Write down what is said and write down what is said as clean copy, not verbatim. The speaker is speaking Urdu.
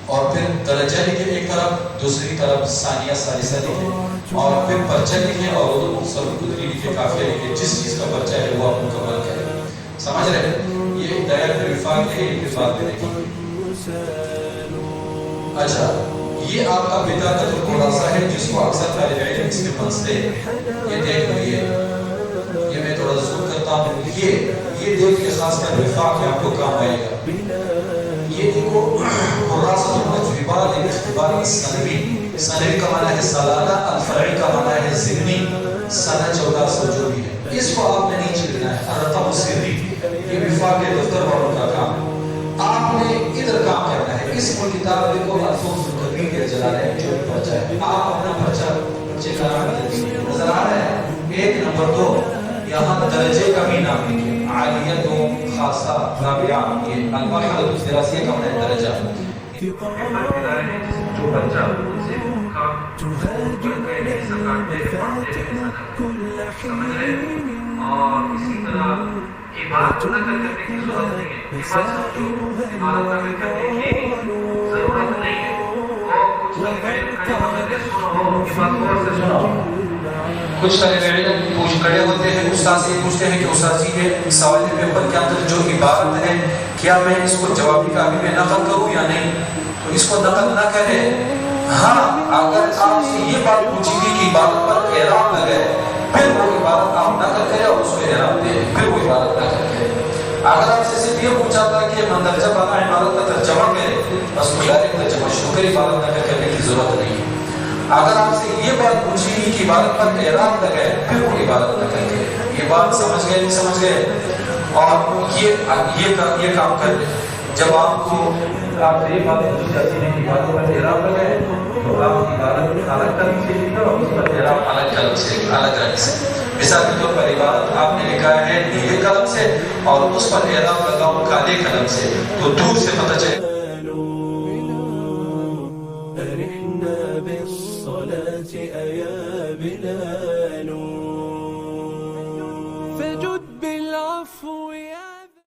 اور پھر درجہ لکھے ایک طرف، دوسری طرف ثانیہ ثالثہ لکھے، اور پھر پرچہ لکھے اور اردو مختصر قدری لکھے، کافیہ لکھے، جس چیز کا پرچہ ہے وہ آپ مکمل کریں. سمجھ رہے ہیں؟ یہ ہدایت الوفاق ہے، یہ بات میں دیکھیں. اچھا، یہ آپ کا بطاقت الخلاصہ ہے جس کو اکثر طالب علم اس میں پھنستے ہیں. یہ دیکھ لو، یہ میں تھوڑا زوم کرتا ہوں. یہ دیکھ کے خاص کر وفاق ہے، آپ کو کام آئے گا. یہ دیکھو، خلاصہ المجوبات الاختبار السنوی. سنوی کا معنی ہے سالانہ، الفرعی کا معنی ہے ضمنی. سنہ 1400 جو بھی ہے، اس کو آپ نے نہیں چھیڑنا ہے. الرقم السری، یہ وفاق کے دفتر والوں کا کام ہے. آپ نے ادھر کام کرنا ہے. اس کو کتاب دیکھو، الفوز الکبیر کے جلالین جو پرچہ ہے، آپ اپنا پرچہ کا نام نظر آ رہا ہے. 1 نمبر 2، یہاں درجے کا بھی نام لکھیں. عالیہ 2، خاصہ رابعہ. یہ المرحلہ الدراسیہ کا معنی درجہ. جو بچہ سے اور اسی طرح عبادت نہ کرنے کی ضرورت نہیں ہے. عبادت نہ کرنے کی ضرورت نہیں ہے. کچھ طالب علم کھڑے ہوتے ہیں، استاد سے پوچھتے ہیں کہ استاد جی یہ سوال پیپر کے اندر جو عبارت ہے، کیا میں اس کو جوابی کاپی میں نقل کروں یا نہیں؟ تو اس کو نقل نہ کرے. ہاں، اگر آپ سے یہ بات پوچھی گئی کہ عبارت پر اعراب لگے، پھر وہ عبارت آپ نقل کرے اور اس کو اعراب دے، پھر وہ عبارت نقل کرے. اگر آپ سے صرف یہ پوچھا تھا کہ مندرجہ بالا عبارت کا ترجمہ کرے، بس وہ ڈائریکٹ ترجمہ شروع کرے، عبارت نقل کرنے کی ضرورت نہیں. اگر آپ سے یہ بات پوچھی گئی کہ عبارت پر اعراب لگے، پھر وہ عبارت نقل کرے. یہ بات سمجھ گئے نہیں سمجھ گئے؟ اور یہ کام کر لیں. جب آپ سے یہ بات پوچھی جاتی ہے کہ عبارت پر اعراب لگے، تو آپ عبارت الگ قلم سے لکھیں اور اس پر اعراب الگ قلم سے، الگ رنگ سے. مثال کے طور پر عبارت آپ نے لکھا ہے نیلے قلم سے اور اس پر اعراب لگاؤ کالے قلم سے، تو دور سے پتہ چلے. بالصلاة أيا بلال